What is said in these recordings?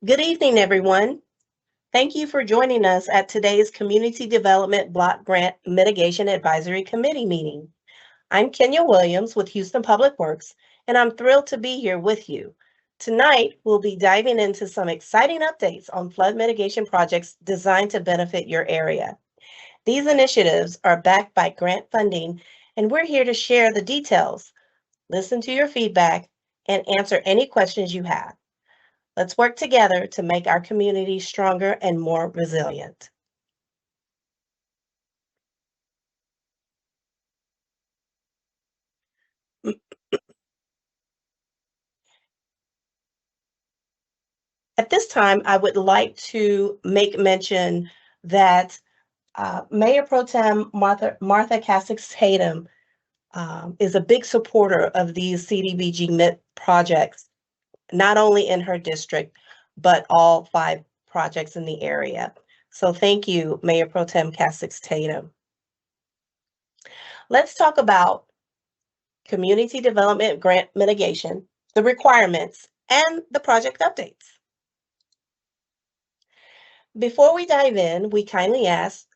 Good evening, everyone. Thank you for joining us at today's Community Development Block Grant Mitigation Advisory Committee meeting. I'm Kenya Williams with Houston Public Works, and I'm thrilled to be here with you. Tonight, we'll be diving into some exciting updates on flood mitigation projects designed to benefit your area. These initiatives are backed by grant funding, and we're here to share the details, listen to your feedback, and answer any questions you have. Let's work together to make our community stronger and more resilient. At this time, I would like to make mention that Mayor Pro Tem Martha Casix Tatum is a big supporter of these CDBG-MIT projects, not only in her district, but all 5 projects in the area. So thank you, Mayor Pro Tem Casix Tatum. Let's talk about community development grant mitigation, the requirements, and the project updates. Before we dive in, we kindly ask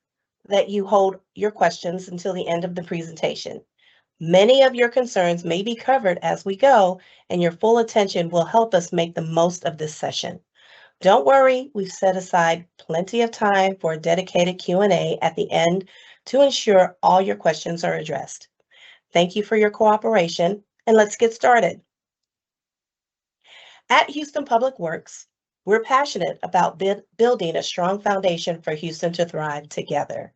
that you hold your questions until the end of the presentation. Many of your concerns may be covered as we go, and your full attention will help us make the most of this session. Don't worry, we've set aside plenty of time for a dedicated Q&A at the end to ensure all your questions are addressed. Thank you for your cooperation, and let's get started. At Houston Public Works, we're passionate about building a strong foundation for Houston to thrive together.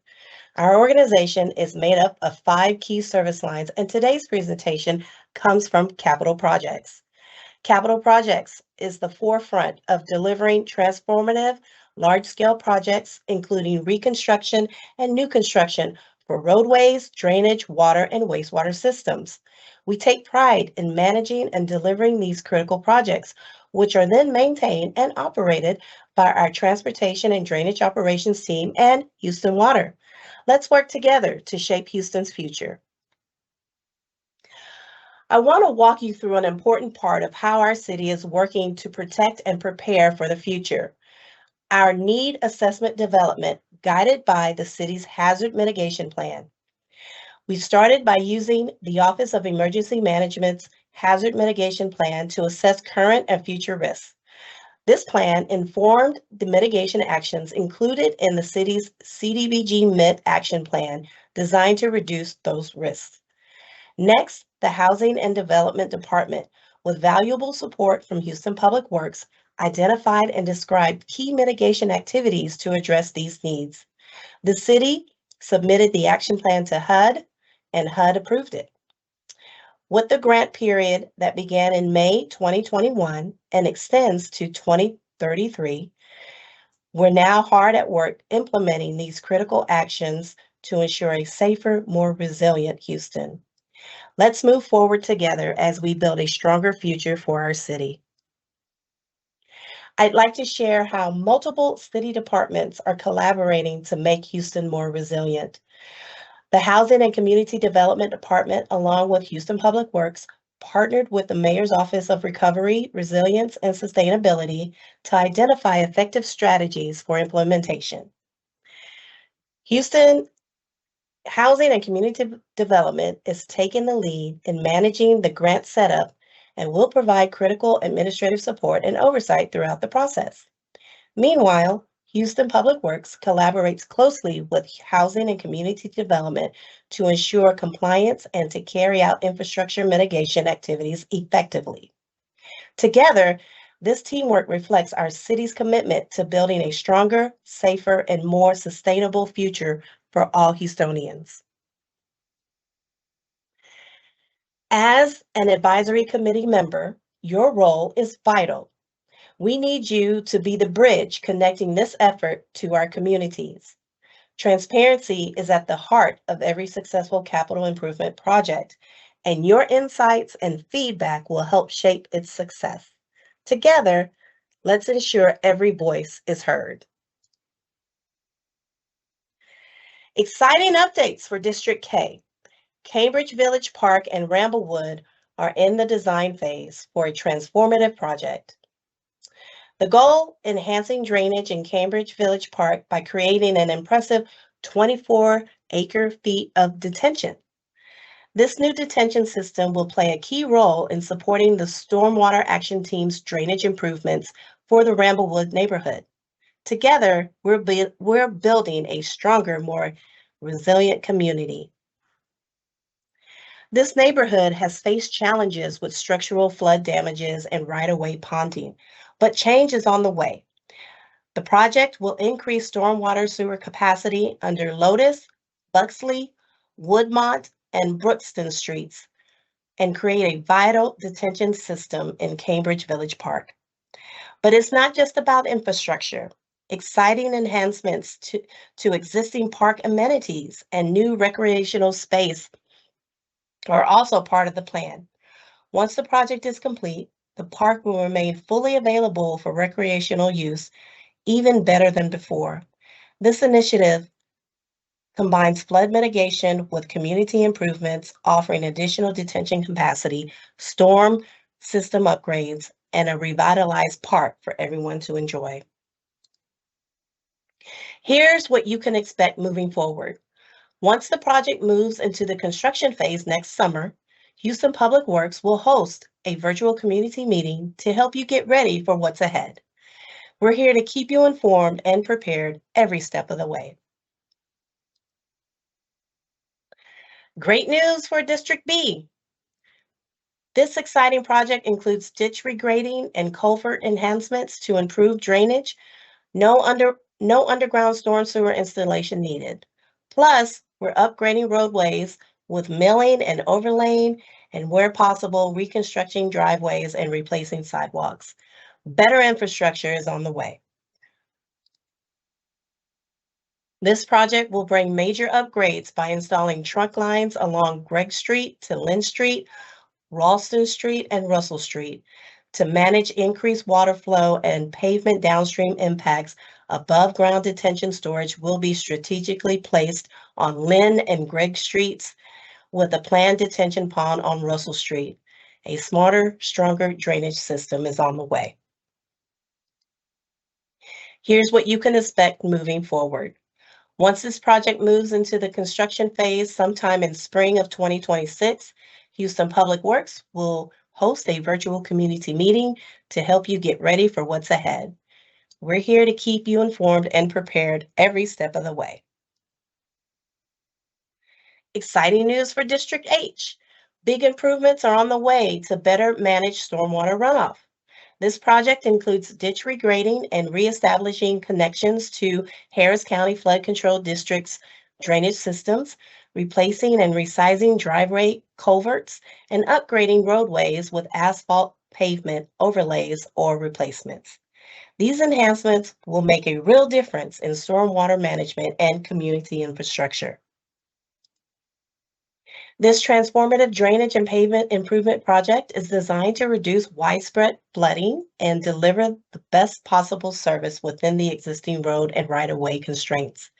Our organization is made up of 5 key service lines, and today's presentation comes from Capital Projects. Capital Projects is the forefront of delivering transformative, large-scale projects, including reconstruction and new construction for roadways, drainage, water, and wastewater systems. We take pride in managing and delivering these critical projects, which are then maintained and operated by our Transportation and Drainage Operations team and Houston Water. Let's work together to shape Houston's future. I want to walk you through an important part of how our city is working to protect and prepare for the future. Our need assessment development, guided by the city's hazard mitigation plan. We started by using the Office of Emergency Management's hazard mitigation plan to assess current and future risks. This plan informed the mitigation actions included in the city's CDBG-MIT action plan designed to reduce those risks. Next, the Housing and Development Department, with valuable support from Houston Public Works, identified and described key mitigation activities to address these needs. The city submitted the action plan to HUD, and HUD approved it. With the grant period that began in May 2021 and extends to 2033, we're now hard at work implementing these critical actions to ensure a safer, more resilient Houston. Let's move forward together as we build a stronger future for our city. I'd like to share how multiple city departments are collaborating to make Houston more resilient. The Housing and Community Development Department, along with Houston Public Works, partnered with the Mayor's Office of Recovery, Resilience, and Sustainability to identify effective strategies for implementation. Houston Housing and Community Development is taking the lead in managing the grant setup and will provide critical administrative support and oversight throughout the process. Meanwhile, Houston Public Works collaborates closely with Housing and Community Development to ensure compliance and to carry out infrastructure mitigation activities effectively. Together, this teamwork reflects our city's commitment to building a stronger, safer, and more sustainable future for all Houstonians. As an advisory committee member, your role is vital. We need you to be the bridge connecting this effort to our communities. Transparency is at the heart of every successful capital improvement project, and your insights and feedback will help shape its success. Together, let's ensure every voice is heard. Exciting updates for District K. Cambridge Village Park and Ramblewood are in the design phase for a transformative project. The goal, enhancing drainage in Cambridge Village Park by creating an impressive 24 acre-feet of detention. This new detention system will play a key role in supporting the Stormwater Action Team's drainage improvements for the Ramblewood neighborhood. Together, we're building a stronger, more resilient community. This neighborhood has faced challenges with structural flood damages and right-of-way ponding, but change is on the way. The project will increase stormwater sewer capacity under Lotus, Buxley, Woodmont, and Brookston Streets and create a vital detention system in Cambridge Village Park. But it's not just about infrastructure. Exciting enhancements to existing park amenities and new recreational space are also part of the plan. Once the project is complete, the park will remain fully available for recreational use, even better than before. This initiative combines flood mitigation with community improvements, offering additional detention capacity, storm system upgrades, and a revitalized park for everyone to enjoy. Here's what you can expect moving forward. Once the project moves into the construction phase next summer, Houston Public Works will host a virtual community meeting to help you get ready for what's ahead. We're here to keep you informed and prepared every step of the way. Great news for District B. This exciting project includes ditch regrading and culvert enhancements to improve drainage. No underground storm sewer installation needed. Plus, we're upgrading roadways with milling and overlaying, and where possible, reconstructing driveways and replacing sidewalks. Better infrastructure is on the way. This project will bring major upgrades by installing trunk lines along Gregg Street to Lynn Street, Ralston Street, and Russell Street to manage increased water flow and pavement downstream impacts. Above ground detention storage will be strategically placed on Lynn and Gregg Streets with a planned detention pond on Russell Street. A smarter, stronger drainage system is on the way. Here's what you can expect moving forward. Once this project moves into the construction phase sometime in spring of 2026, Houston Public Works will host a virtual community meeting to help you get ready for what's ahead. We're here to keep you informed and prepared every step of the way. Exciting news for District H. Big improvements are on the way to better manage stormwater runoff. This project includes ditch regrading and reestablishing connections to Harris County Flood Control District's drainage systems, replacing and resizing driveway culverts, and upgrading roadways with asphalt pavement overlays or replacements. These enhancements will make a real difference in stormwater management and community infrastructure. This transformative drainage and pavement improvement project is designed to reduce widespread flooding and deliver the best possible service within the existing road and right-of-way constraints.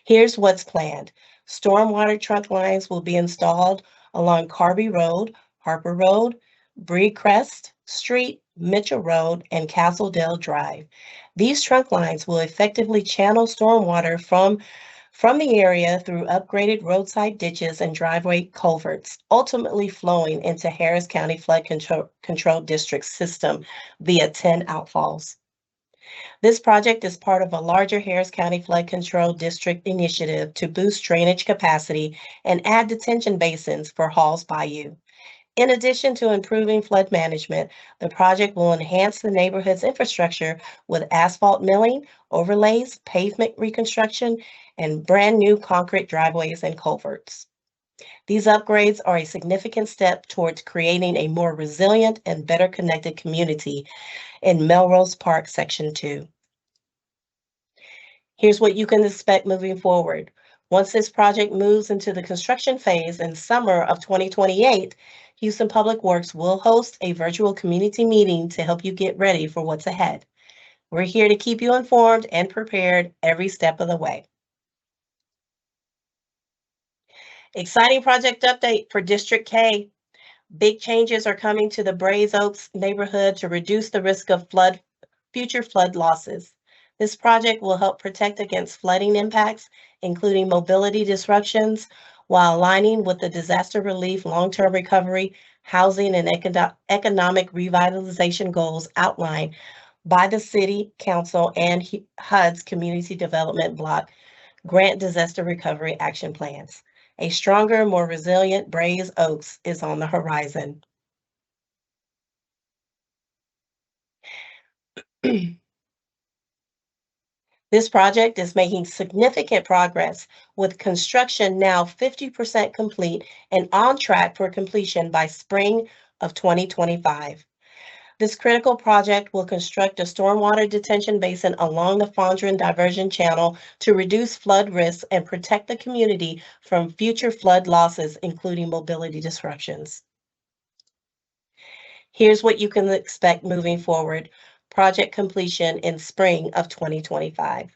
Here's what's planned. Stormwater trunk lines will be installed along Carby Road, Harper Road, Breecrest Street, Mitchell Road, and Castledale Drive. These trunk lines will effectively channel stormwater from the area through upgraded roadside ditches and driveway culverts, ultimately flowing into Harris County Flood Control District system via 10 outfalls. This project is part of a larger Harris County Flood Control District initiative to boost drainage capacity and add detention basins for Halls Bayou. In addition to improving flood management, the project will enhance the neighborhood's infrastructure with asphalt milling, overlays, pavement reconstruction, and brand new concrete driveways and culverts. These upgrades are a significant step towards creating a more resilient and better connected community in Melrose Park Section 2. Here's what you can expect moving forward. Once this project moves into the construction phase in summer of 2028, Houston Public Works will host a virtual community meeting to help you get ready for what's ahead. We're here to keep you informed and prepared every step of the way. Exciting project update for District K. Big changes are coming to the Braes Oaks neighborhood to reduce the risk of flood future flood losses. This project will help protect against flooding impacts, including mobility disruptions, while aligning with the disaster relief, long-term recovery, housing, and economic revitalization goals outlined by the City Council and HUD's Community Development Block Grant Disaster Recovery Action Plans. A stronger, more resilient Braes Oaks is on the horizon. This project is making significant progress, with construction now 50% complete and on track for completion by spring of 2025. This critical project will construct a stormwater detention basin along the Fondren Diversion Channel to reduce flood risks and protect the community from future flood losses, including mobility disruptions. Here's what you can expect moving forward. Project completion in spring of 2025.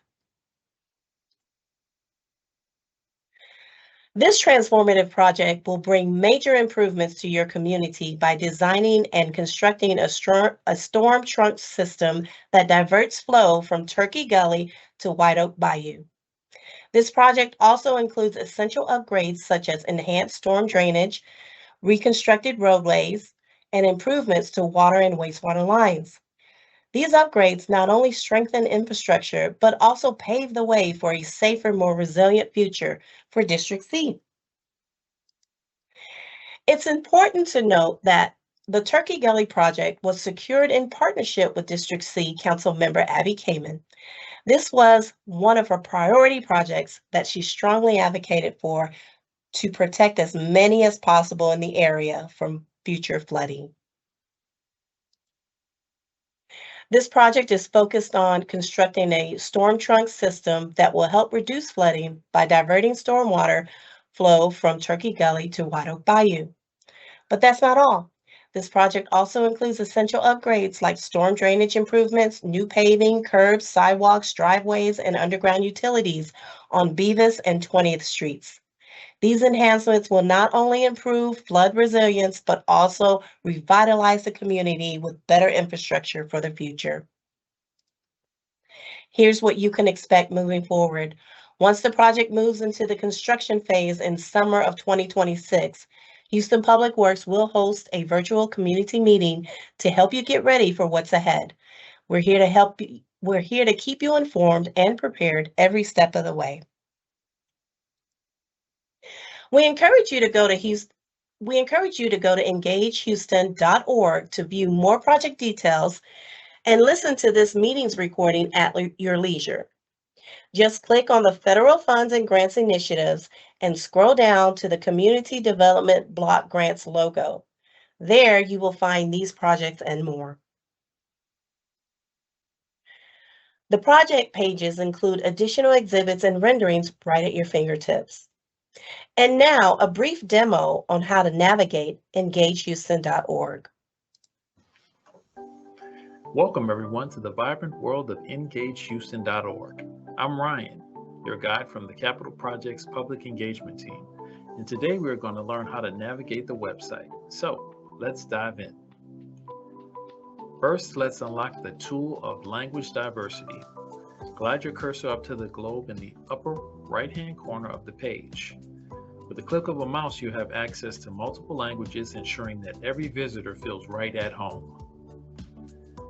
This transformative project will bring major improvements to your community by designing and constructing a storm trunk system that diverts flow from Turkey Gully to White Oak Bayou. This project also includes essential upgrades such as enhanced storm drainage, reconstructed roadways, and improvements to water and wastewater lines. These upgrades not only strengthen infrastructure, but also pave the way for a safer, more resilient future for District C. It's important to note that the Turkey Gully project was secured in partnership with District C Councilmember Abby Kamen. This was one of her priority projects that she strongly advocated for to protect as many as possible in the area from future flooding. This project is focused on constructing a storm trunk system that will help reduce flooding by diverting stormwater flow from Turkey Gully to White Oak Bayou. But that's not all. This project also includes essential upgrades like storm drainage improvements, new paving, curbs, sidewalks, driveways, and underground utilities on Beavis and 20th Streets. These enhancements will not only improve flood resilience, but also revitalize the community with better infrastructure for the future. Here's what you can expect moving forward. Once the project moves into the construction phase in summer of 2026, Houston Public Works will host a virtual community meeting to help you get ready for what's ahead. We're here to help you. We're here to keep you informed and prepared every step of the way. We encourage you to go to engagehouston.org to view more project details and listen to this meeting's recording at your leisure. Just click on the Federal Funds and Grants Initiatives and scroll down to the Community Development Block Grants logo. There you will find these projects and more. The project pages include additional exhibits and renderings right at your fingertips. And now, a brief demo on how to navigate engagehouston.org. Welcome, everyone, to the vibrant world of engagehouston.org. I'm Ryan, your guide from the Capital Projects Public Engagement Team, and today we're going to learn how to navigate the website. So, let's dive in. First, let's unlock the tool of language diversity. Glide your cursor up to the globe in the upper right-hand corner of the page. With the click of a mouse, you have access to multiple languages, ensuring that every visitor feels right at home.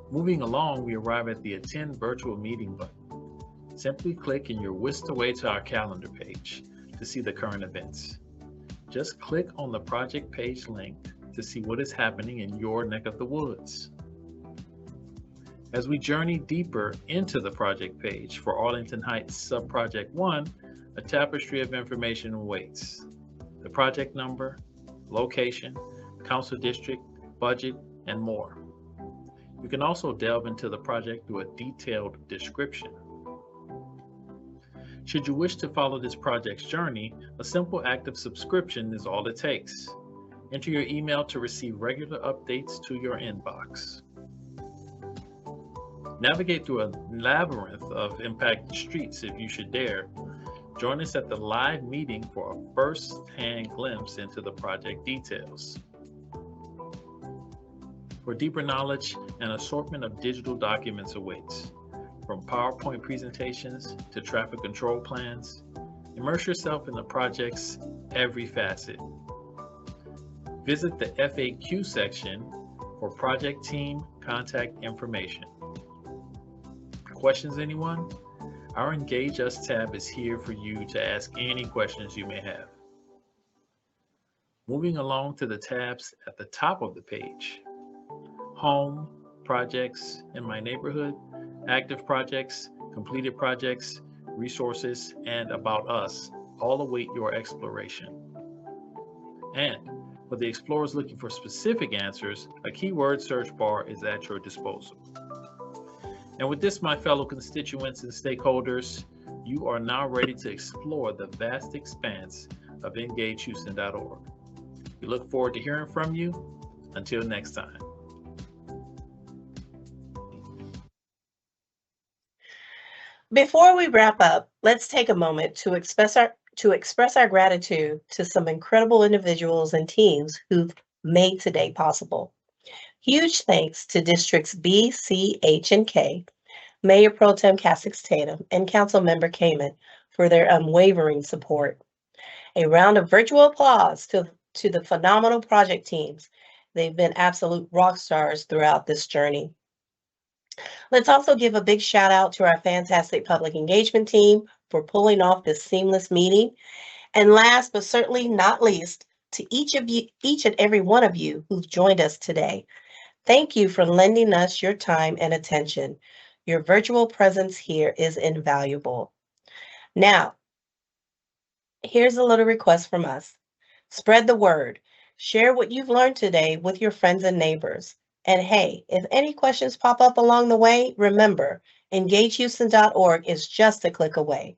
Moving along, we arrive at the Attend Virtual Meeting button. Simply click and you're whisked away to our calendar page to see the current events. Just click on the project page link to see what is happening in your neck of the woods. As we journey deeper into the project page for Arlington Heights Subproject 1, a tapestry of information awaits. The project number, location, council district, budget, and more. You can also delve into the project through a detailed description. Should you wish to follow this project's journey, a simple act of subscription is all it takes. Enter your email to receive regular updates to your inbox. Navigate through a labyrinth of impacted streets if you should dare. Join us at the live meeting for a first-hand glimpse into the project details. For deeper knowledge, an assortment of digital documents awaits. From PowerPoint presentations to traffic control plans, immerse yourself in the project's every facet. Visit the FAQ section for project team contact information. Questions, anyone? Our Engage Us tab is here for you to ask any questions you may have. Moving along to the tabs at the top of the page. Home, Projects, In My Neighborhood, Active Projects, Completed Projects, Resources, and About Us all await your exploration. And for the explorers looking for specific answers, a keyword search bar is at your disposal. And with this, my fellow constituents and stakeholders, you are now ready to explore the vast expanse of EngageHouston.org. We look forward to hearing from you. Until next time. Before we wrap up, let's take a moment to express our gratitude to some incredible individuals and teams who've made today possible. Huge thanks to Districts B, C, H, and K, Mayor Pro Tem Casix Tatum, and Councilmember Kamen for their unwavering support. A round of virtual applause to the phenomenal project teams. They've been absolute rock stars throughout this journey. Let's also give a big shout out to our fantastic public engagement team for pulling off this seamless meeting. And last but certainly not least, to each and every one of you who've joined us today. Thank you for lending us your time and attention. Your virtual presence here is invaluable. Now, here's a little request from us. Spread the word. Share what you've learned today with your friends and neighbors. And hey, if any questions pop up along the way, remember, EngageHouston.org is just a click away.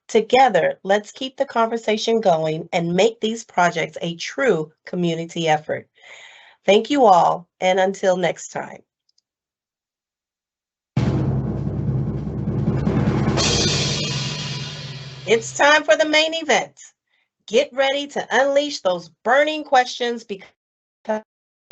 Together, let's keep the conversation going and make these projects a true community effort. Thank you all, and until next time. It's time for the main event. Get ready to unleash those burning questions because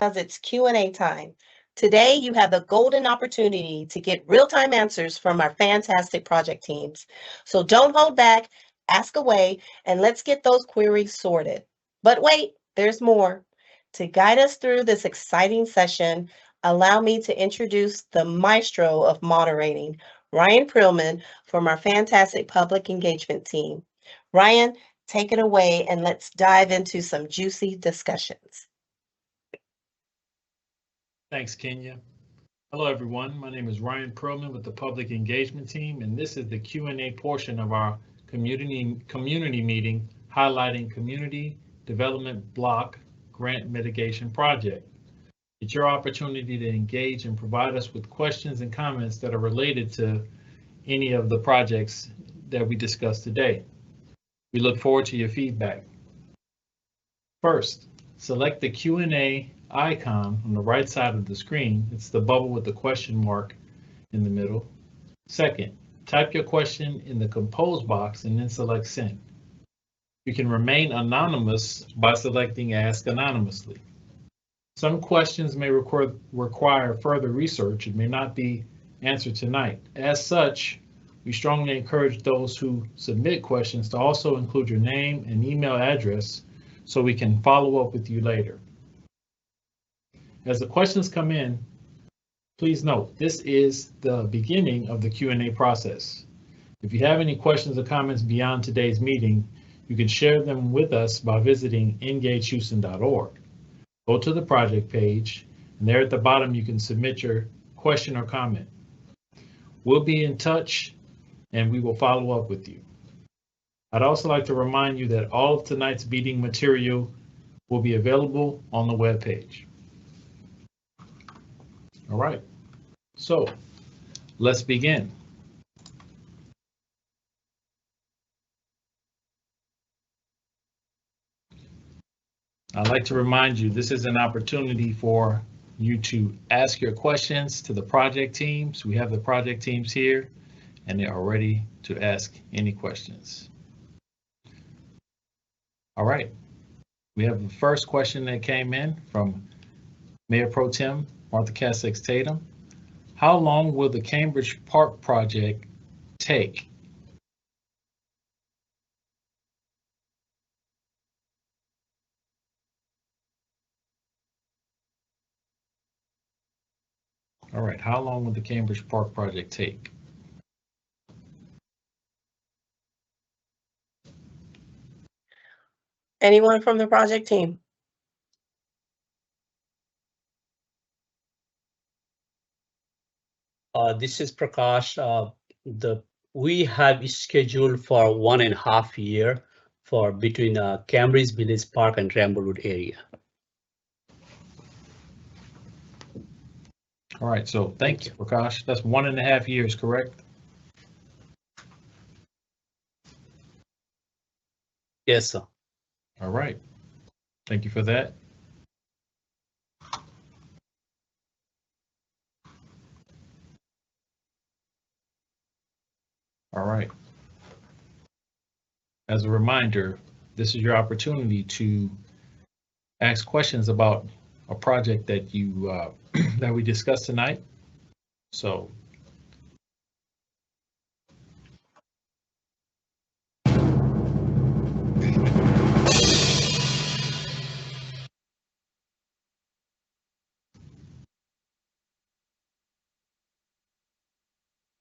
it's Q&A time. Today, you have the golden opportunity to get real-time answers from our fantastic project teams. So don't hold back, ask away, and let's get those queries sorted. But wait, there's more. To guide us through this exciting session, allow me to introduce the maestro of moderating, Ryan Prillman from our fantastic public engagement team. Ryan, take it away and let's dive into some juicy discussions. Thanks, Kenya. Hello, everyone. My name is Ryan Perlman with the Public Engagement Team, and this is the Q&A portion of our community meeting highlighting Community Development Block Grant Mitigation Project. It's your opportunity to engage and provide us with questions and comments that are related to any of the projects that we discussed today. We look forward to your feedback. First, select the Q&A icon on the right side of the screen. It's the bubble with the question mark in the middle. Second, type your question in the compose box and then select send. You can remain anonymous by selecting ask anonymously. Some questions may require further research and may not be answered tonight. As such, we strongly encourage those who submit questions to also include your name and email address so we can follow up with you later. As the questions come in, please note this is the beginning of the Q&A process. If you have any questions or comments beyond today's meeting, you can share them with us by visiting EngageHouston.org. Go to the project page, and there at the bottom you can submit your question or comment. We'll be in touch and we will follow up with you. I'd also like to remind you that all of tonight's meeting material will be available on the web page. All right, so let's begin. I'd like to remind you, this is an opportunity for you to ask your questions to the project teams. We have the project teams here, and they are ready to ask any questions. All right, we have the first question that came in from Mayor Pro Tem Martha Cassex Tatum. How long will the Cambridge Park project take? All right, how long will the Cambridge Park project take? Anyone from the project team? This is Prakash. We have scheduled for 1.5 years for between Cambridge Village Park and Ramblewood area. All right, so thank you, Prakash. That's 1.5 years, correct? Yes, sir. All right, thank you for that. All right. As a reminder, this is your opportunity to ask questions about a project that you that we discussed tonight. So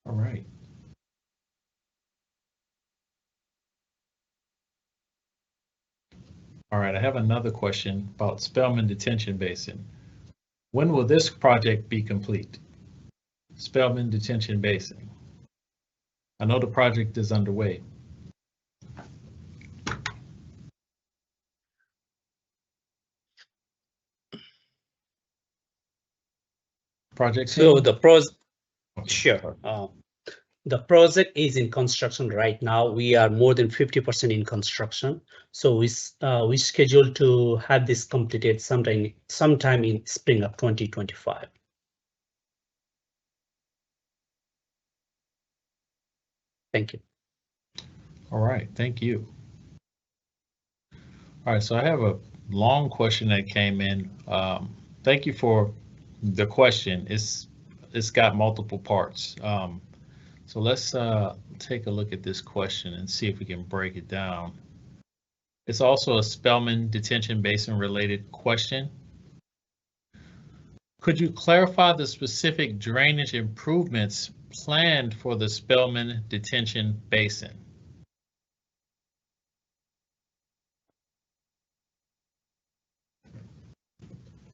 all right. All right, I have another question about Spelman Detention Basin. When will this project be complete? Spelman Detention Basin. I know the project is underway. Project So team? the pros, Okay. sure. The project is in construction right now. We are more than 50% in construction. So we scheduled to have this completed sometime in spring of 2025. Thank you. All right, thank you. All right, so I have a long question that came in. Thank you for the question. It's got multiple parts. So let's take a look at this question and see if we can break it down. It's also a Spelman Detention Basin related question. Could you clarify the specific drainage improvements planned for the Spelman Detention Basin?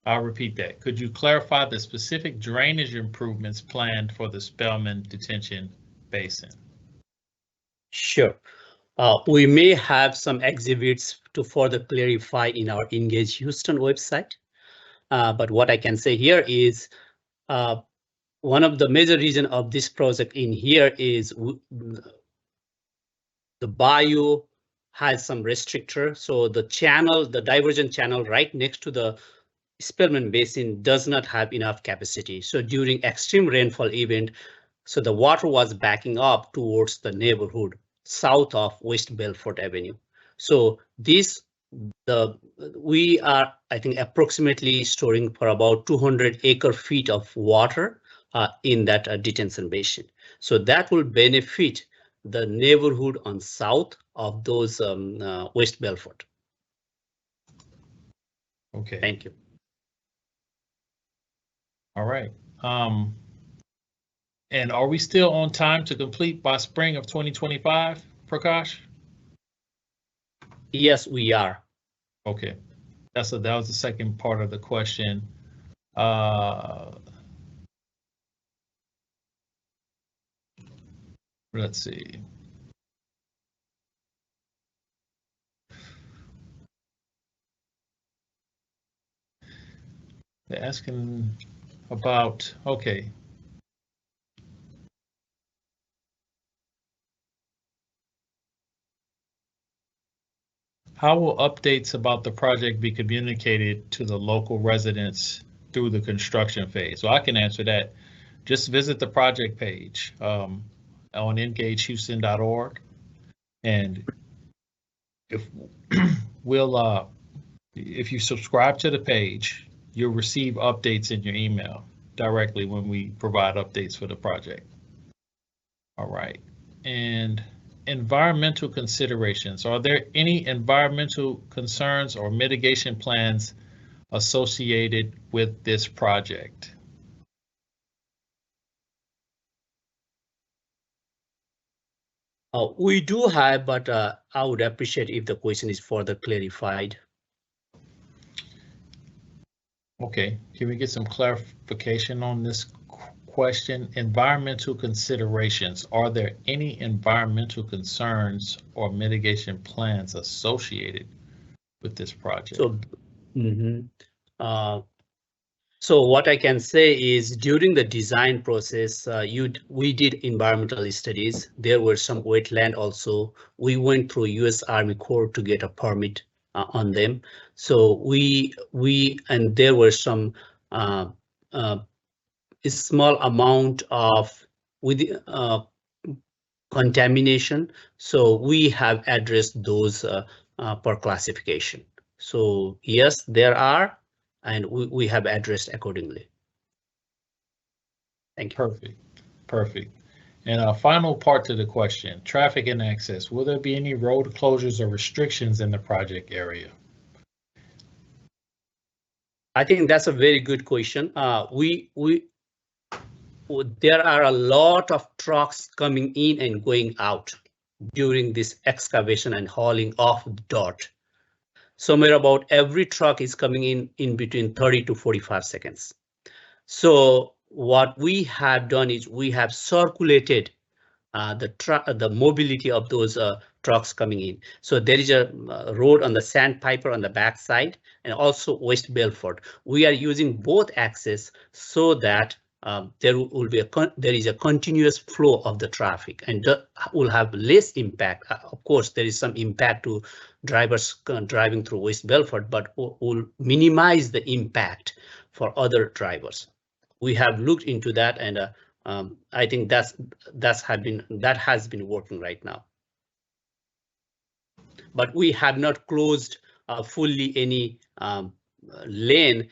I'll repeat that. Could you clarify the specific drainage improvements planned for the Spelman Detention Basin? Sure. We may have some exhibits to further clarify in our Engage Houston website. But what I can say here is one of the major reasons of this project in here is the bayou has some restrictor. So the channel, the diversion channel right next to the Spelman Basin does not have enough capacity. So during extreme rainfall event, so the water was backing up towards the neighborhood south of West Belfort Avenue. So we are, I think, approximately storing for about 200 acre-feet of water in that detention basin. So that will benefit the neighborhood on south of those West Belfort. Okay. Thank you. All right. And are we still on time to complete by spring of 2025, Prakash? Yes, we are. Okay. That was the second part of the question. Let's see. They're asking about, okay. How will updates about the project be communicated to the local residents through the construction phase? Well, I can answer that. Just visit the project page on engagehouston.org, and if if you subscribe to the page, you'll receive updates in your email directly when we provide updates for the project. All right. And environmental considerations. Are there any environmental concerns or mitigation plans associated with this project? We do have, but I would appreciate if the question is further clarified. Okay, can we get some clarification on this question? Environmental considerations. Are there any environmental concerns or mitigation plans associated with this project? So what I can say is during the design process, we did environmental studies. There were some wetland also. We went through US Army Corps to get a permit on them. So and there were some a small amount of contamination. So we have addressed those per classification. So yes, there are, and we have addressed accordingly. Thank you. Perfect, perfect. And a final part to the question, traffic and access. Will there be any road closures or restrictions in the project area? I think that's a very good question. There are a lot of trucks coming in and going out during this excavation and hauling off the dirt. Somewhere about every truck is coming in between 30 to 45 seconds. So what we have done is we have circulated the mobility of those trucks coming in. So there is a road on the Sandpiper on the back side and also West Belford. We are using both access so that there is a continuous flow of the traffic and will have less impact. Of course, there is some impact to drivers driving through West Belford, but will minimize the impact for other drivers. We have looked into that, and I think that has been working right now. But we have not closed fully any lane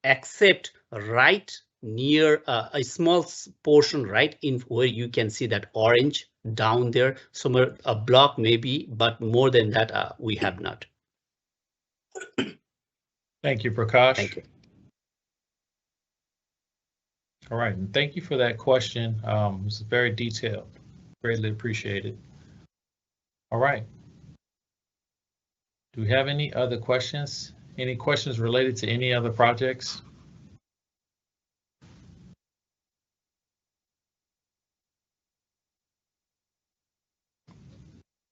except right near a small portion right in where you can see that orange down there, somewhere a block maybe, but more than that we have not. Thank you, Prakash. Thank you. All right, and thank you for that question. It was very detailed. Greatly appreciated. All right. Do we have any other questions? Any questions related to any other projects?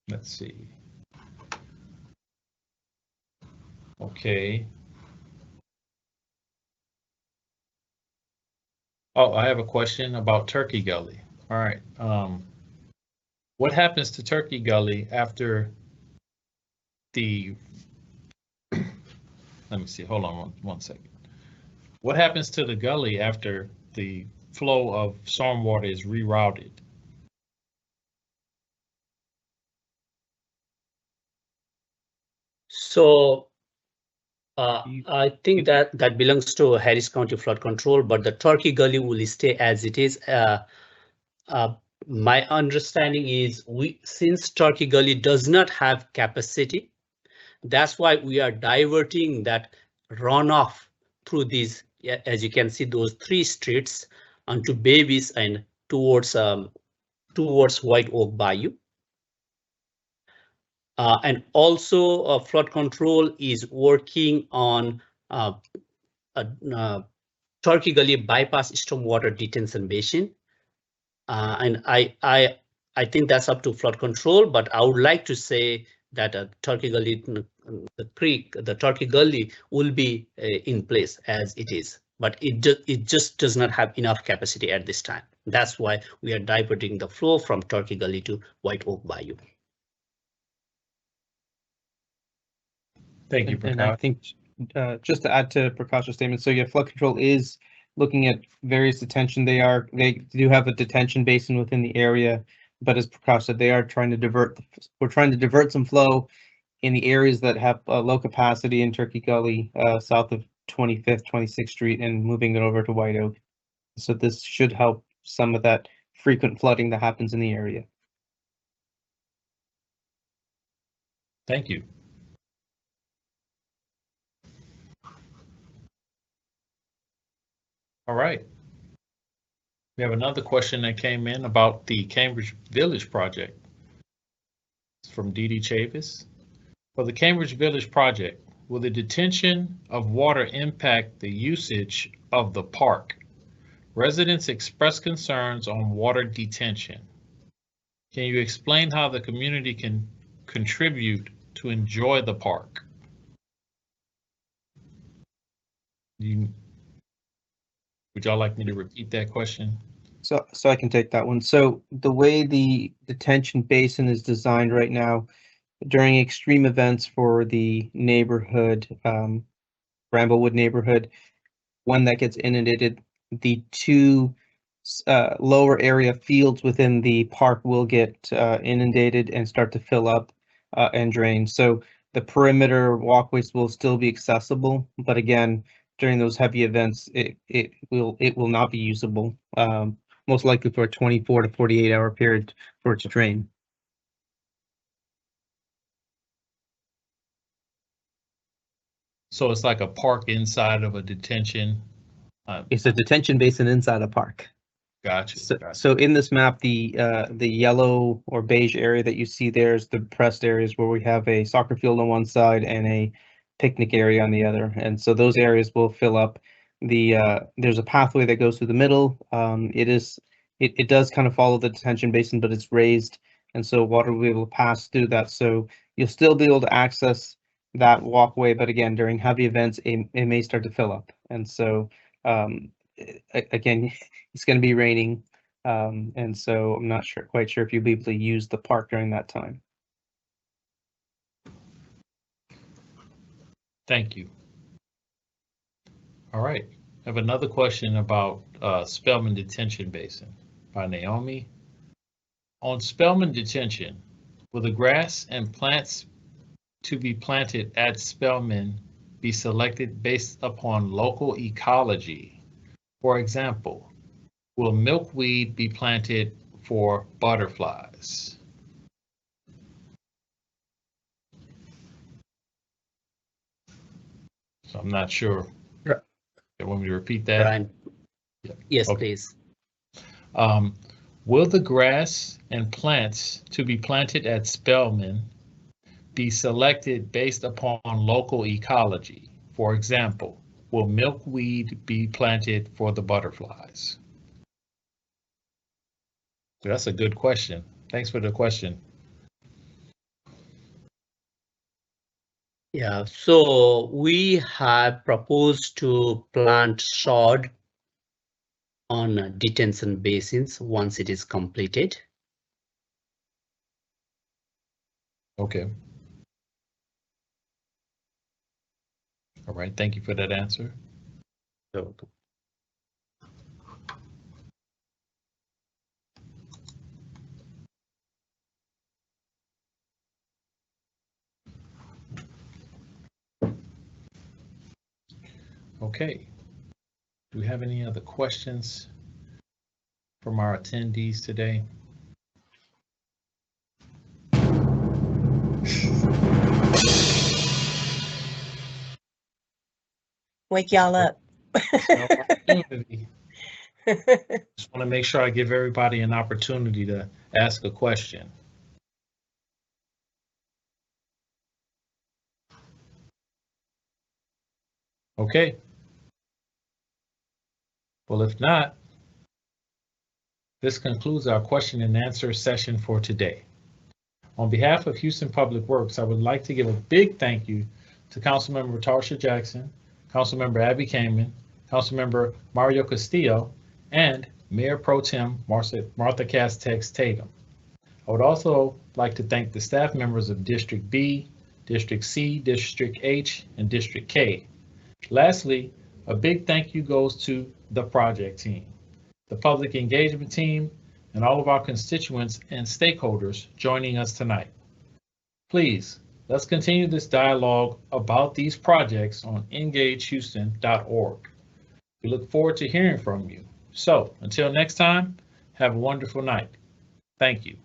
Let's see. Okay. Oh, I have a question about Turkey Gully. All right. What happens to Turkey Gully after the, let me see, hold on one second. What happens to the gully after the flow of stormwater is rerouted? So I think that belongs to Harris County Flood Control, but the Turkey Gully will stay as it is. My understanding is since Turkey Gully does not have capacity, that's why we are diverting that runoff through these, as you can see, those 3 streets onto Babies and towards White Oak Bayou. And also flood control is working on Turkey Gully bypass stormwater detention basin. And I think that's up to flood control, but I would like to say that Turkey Gully, the Turkey Gully will be in place as it is, but it just does not have enough capacity at this time. That's why we are diverting the flow from Turkey Gully to White Oak Bayou. Thank you, Prakash. And I think just to add to Prakash's statement, so yeah, flood control is looking at various detention. They do have a detention basin within the area, but as Prakash said, they are trying to divert. We're trying to divert some flow in the areas that have low capacity in Turkey Gully, south of 25th, 26th Street and moving it over to White Oak. So this should help some of that frequent flooding that happens in the area. Thank you. All right. We have another question that came in about the Cambridge Village project. It's from Dee Dee Chavis. For the Cambridge Village project, will the detention of water impact the usage of the park? Residents express concerns on water detention. Can you explain how the community can contribute to enjoy the park? Would y'all like me to repeat that question? So I can take that one. So the way the detention basin is designed right now, during extreme events for the neighborhood, Bramblewood neighborhood, when that gets inundated, the two lower area fields within the park will get inundated and start to fill up and drain. So the perimeter walkways will still be accessible, but again, during those heavy events, it will not be usable. Most likely for a 24 to 48-hour period for it to drain. So it's like a park inside of a detention. It's a detention basin inside a park. Gotcha. So in this map, the yellow or beige area that you see there is the pressed areas where we have a soccer field on one side and a picnic area on the other. And so those areas will fill up. There's a pathway that goes through the middle. It does kind of follow the detention basin, but it's raised, and so water will be able to pass through that. So you'll still be able to access that walkway, but again, during heavy events, it may start to fill up. And so again, it's going to be raining, and so I'm not quite sure if you'll be able to use the park during that time. Thank you. All right. I have another question about Spelman Detention Basin by Naomi. On Spelman Detention, will the grass and plants to be planted at Spelman be selected based upon local ecology? For example, will milkweed be planted for butterflies? So I'm not sure. You want me to repeat that? Brian. Yeah. Yes, Okay. please. Will the grass and plants to be planted at Spelman be selected based upon local ecology? For example, will milkweed be planted for the butterflies? That's a good question. Thanks for the question. Yeah, so we have proposed to plant sod on detention basins once it is completed. Okay. All right, thank you for that answer. You're welcome. Okay. Do we have any other questions from our attendees today? Wake y'all up. Opportunity. Just want to make sure I give everybody an opportunity to ask a question. Okay. Well, if not, this concludes our question and answer session for today. On behalf of Houston Public Works, I would like to give a big thank you to Councilmember Tarsha Jackson, Councilmember Abby Kamen, Councilmember Mario Castillo, and Mayor Pro Tem Martha Castex Tatum. I would also like to thank the staff members of District B, District C, District H, and District K. Lastly, a big thank you goes to the project team, the public engagement team, and all of our constituents and stakeholders joining us tonight. Please Let's continue this dialogue about these projects on engagehouston.org. We look forward to hearing from you. So until next time, have a wonderful night. Thank you.